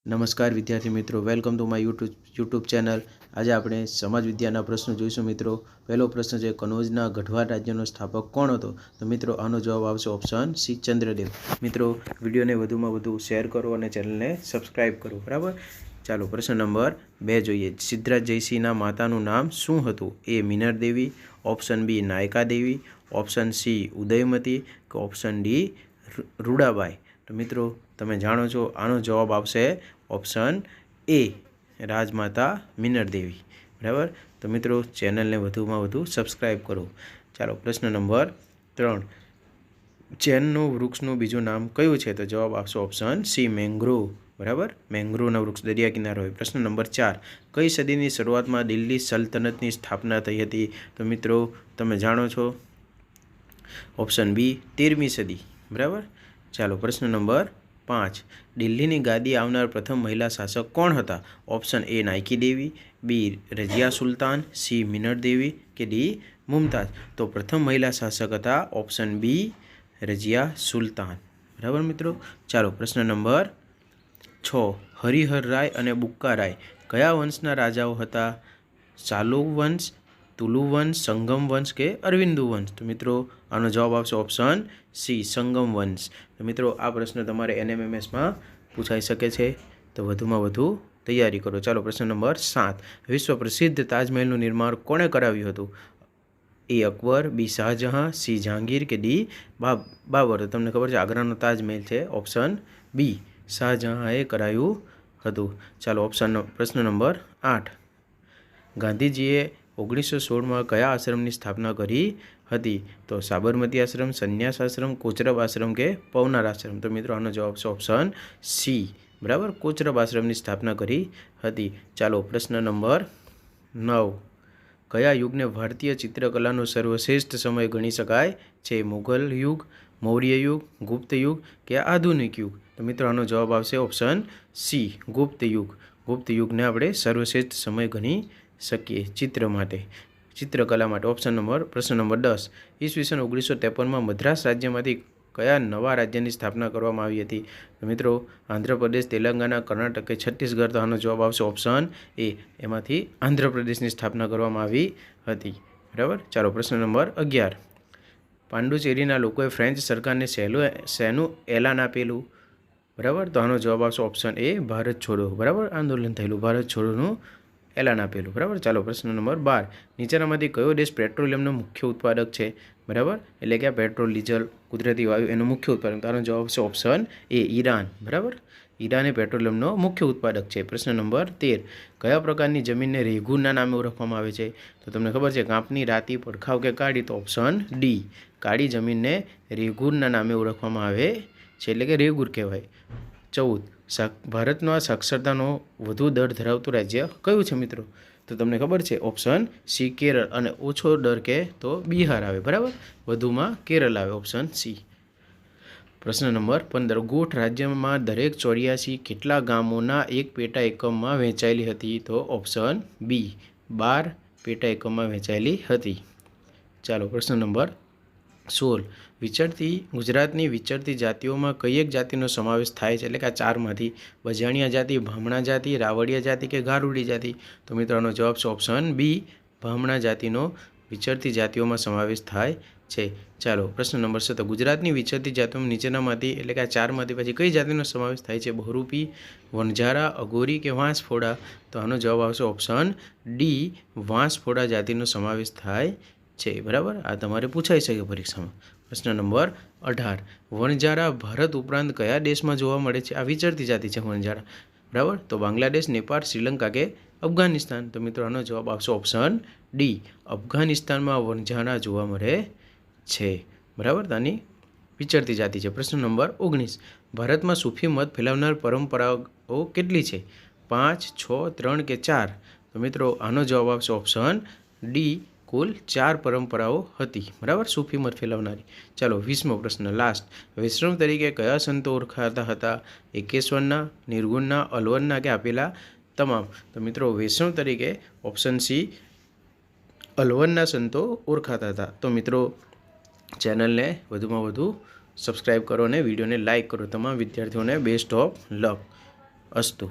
નમસ્કાર વિદ્યાર્થી મિત્રો, welcome to my YouTube channel. આજે આપણે સમાજ વિદ્યાના પ્રશ્નો જોઈશું મિત્રો। પહેલો પ્રશ્ન છે, કનોજના ગઢવાલ રાજ્યનો સ્થાપક કોણ હતો? તો મિત્રો આનો જવાબ આવશે ઓપ્શન સી, ચંદ્રદેવ। મિત્રો વિડીયોને વધુમાં વધુ શેર કરો અને ચેનલને સબસ્ક્રાઈબ કરો, બરાબર। ચાલો પ્રશ્ન નંબર 2 જોઈએ। સિદ્ધરાજ જયસિંહના માતાનું નામ શું હતું? એ મિનર દેવી, ઓપ્શન બી નાયકા દેવી, ઓપ્શન સી ઉદયમતી કે ઓપ્શન ડી રૂડાબાઈ। તો મિત્રો તમે જાણો છો આનો જવાબ આવશે ઓપ્શન એ, રાજમાતા મિનર દેવી, બરાબર। તો મિત્રો ચેનલને વધુમાં વધુ સબસ્ક્રાઈબ કરો। ચાલો પ્રશ્ન નંબર 3, ચેનનું વૃક્ષનું બીજું નામ કયું છે? તો જવાબ આવશે ઓપ્શન સી, મેંગ્રોવ, બરાબર। મેંગ્રોવના વૃક્ષ દરિયા કિનારે હોય। પ્રશ્ન નંબર 4, કઈ સદીની શરૂઆતમાં દિલ્હી સલ્તનતની સ્થાપના થઈ હતી? તો મિત્રો તમે જાણો છો ઓપ્શન બી, 13મી સદી, બરાબર। ચાલો પ્રશ્ન નંબર 5, દિલ્હીની ગાદી આવનાર પ્રથમ મહિલા શાસક કોણ હતા? Option A Naiki Devi, B Razia Sultan, C Minal Devi કે ડી મુમતાઝ। તો પ્રથમ મહિલા શાસક હતા ઓપ્શન બી, રઝિયા સુલતાન, બરાબર મિત્રો। ચાલો પ્રશ્ન નંબર 6, હરિહર રાય અને બુક્કા રાય કયા વંશના રાજાઓ હતા? ચાલુક વંશ, તુલુ વંશ, સંગમ વંશ કે અરવિંદુ વંશ? તો મિત્રો આનો જવાબ આવશે ઓપ્શન સી, સંગમ વંશ। તો મિત્રો આ પ્રશ્ન તમારે NMMSમાં પૂછાઈ શકે છે, તો વધુમાં વધુ તૈયારી કરો। ચાલો પ્રશ્ન નંબર 7, વિશ્વ પ્રસિદ્ધ તાજમહેલનું નિર્માણ કોણે કરાવ્યું હતું? એ અકબર, બી શાહજહાં, સી જહાંગીર કે ડી બાબર? તો તમને ખબર છે આગ્રાનો તાજમહેલ છે, ઓપ્શન બી શાહજહાંએ કરાવ્યું હતું। ચાલો પ્રશ્ન નંબર 8, ગાંધીજીએ 1916માં કયા આશ્રમની સ્થાપના કરી હતી? તો સાબરમતી આશ્રમ, સંન્યાસ આશ્રમ, કોચરબ આશ્રમ કે પવનાર આશ્રમ? તો મિત્રો આનો જવાબ છે ઓપ્શન સી, બરાબર, કોચરબ આશ્રમની સ્થાપના કરી હતી। ચાલો પ્રશ્ન નંબર 9, કયા યુગને ભારતીય ચિત્રકલાનો સર્વશ્રેષ્ઠ સમય ગણી શકાય છે? મુઘલ યુગ, મૌર્ય યુગ, ગુપ્ત યુગ કે આધુનિક યુગ? તો મિત્રો આનો જવાબ આવશે ઓપ્શન સી, ગુપ્ત યુગ। ગુપ્ત યુગને આપણે સર્વશ્રેષ્ઠ સમય ગણી શકીએ ચિત્રકલા માટે। પ્રશ્ન નંબર 10, ઈસવીસન 1953માં મદ્રાસ રાજ્યમાંથી કયા નવા રાજ્યની સ્થાપના કરવામાં આવી હતી? તો મિત્રો આંધ્રપ્રદેશ, તેલંગાણા, કર્ણાટક કે છત્તીસગઢ? તો આનો જવાબ આવશે ઓપ્શન એ, એમાંથી આંધ્રપ્રદેશની સ્થાપના કરવામાં આવી હતી, બરાબર। ચાલો પ્રશ્ન નંબર 11, પાંડુચેરીના લોકોએ ફ્રેન્ચ સરકારને શેનું એલાન આપેલું? બરાબર, તો આનો જવાબ આવશે ઓપ્શન એ, ભારત છોડો, બરાબર, આંદોલન થયેલું, ભારત છોડોનું એલાન આપેલું, બરાબર। ચાલો પ્રશ્ન નંબર 12, નીચેનામાંથી કયો દેશ પેટ્રોલિયમનો મુખ્ય ઉત્પાદક છે? બરાબર, એટલે કે પેટ્રોલ, ડીઝલ, કુદરતી વાયુ એનો મુખ્ય ઉત્પાદક? તો આનો જવાબ છે ઓપ્શન એ, ઈરાન, બરાબર। ઈરાન એ પેટ્રોલિયમનો મુખ્ય ઉત્પાદક છે। પ્રશ્ન નંબર 13, કયા પ્રકારની જમીનને રેગુરના નામે ઓળખવામાં આવે છે? તો તમને ખબર છે કાંપની, રાતી, પડખાવ કે કાળી? તો ઓપ્શન ડી, કાળી જમીનને રેગુરના નામે ઓળખવામાં આવે છે, એટલે કે રેગુર કહેવાય। 14, ભારતનો સાક્ષરતાનો વધુ દર ધરાવતું રાજ્ય કયું છે મિત્રો? તો તમને ખબર છે ઓપ્શન સી, કેરળ, અને ઓછો દર કે તો બિહાર આવે, બરાબર, વધુમાં કેરળ આવે, ઓપ્શન સી। પ્રશ્ન નંબર 15, ગોઠ રાજ્યમાં દરેક 84 કેટલા ગામોના એક પેટા એકમમાં વહેંચાયેલી હતી? તો ઓપ્શન બી, 12 પેટા એકમમાં વહેંચાયેલી હતી। ચાલો પ્રશ્ન નંબર 16, ગુજરાતની વિચરતી જાતિઓમાં કઈ એક જાતિનો સમાવેશ થાય છે? એટલે કે આ ચારમાંથી, બજાણિયા જાતિ, બ્રાહ્મણા જાતિ, રાવડિયા જાતિ કે ગારુડી જાતિ? તો મિત્રો આનો જવાબ છે ઓપ્શન બી, બ્રાહ્મણા જાતિનો વિચરતી જાતિઓમાં સમાવેશ થાય છે। ચાલો પ્રશ્ન નંબર 17, ગુજરાતની વિચરતી જાતિઓમાં નીચેનામાંથી, એટલે કે આ ચારમાંથી પછી કઈ જાતિનો સમાવેશ થાય છે? બહુરૂપી, વણઝારા, અઘોરી કે વાંસફોડા? તો આનો જવાબ આવશે ઓપ્શન ડી, વાંસફોડા જાતિનો સમાવેશ થાય છે, બરાબર। આ તમારે પૂછાઈ શકે પરીક્ષામાં। પ્રશ્ન નંબર 18, વણઝારા ભારત ઉપરાંત કયા દેશમાં જોવા મળે છે? આ વિચરતી જાતિ છે વણઝારા, બરાબર, તો બાંગ્લાદેશ, નેપાળ, શ્રીલંકા કે અફઘાનિસ્તાન? તો મિત્રો આનો જવાબ આવશે ઓપ્શન ડી, અફઘાનિસ્તાનમાં વણઝારા જોવા મળે છે, બરાબર, આની વિચરતી જાતિ છે। પ્રશ્ન નંબર 19, ભારતમાં સૂફી મત ફેલાવનાર પરંપરાઓ કેટલી છે? 5, 6, 3 કે 4? તો મિત્રો આનો જવાબ આવશે ઓપ્શન ડી, કુલ 4 પરંપરાઓ હતી, બરાબર, સૂફી મત ફેલાવનારી। ચાલો 20મો પ્રશ્ન, લાસ્ટ, વૈષ્ણવ તરીકે કયા સંતો ઓળખાતા હતા? એકેશ્વરના, નિર્ગુણના, અલવરના કે આપેલા તમામ? તો મિત્રો વૈષ્ણવ તરીકે ઓપ્શન સી, અલવરના સંતો ઓળખાતા હતા। તો મિત્રો ચેનલને વધુમાં વધુ સબસ્ક્રાઈબ કરો અને વિડીયોને લાઇક કરો। તમામ વિદ્યાર્થીઓને બેસ્ટ ઓફ લક। અસ્તુ.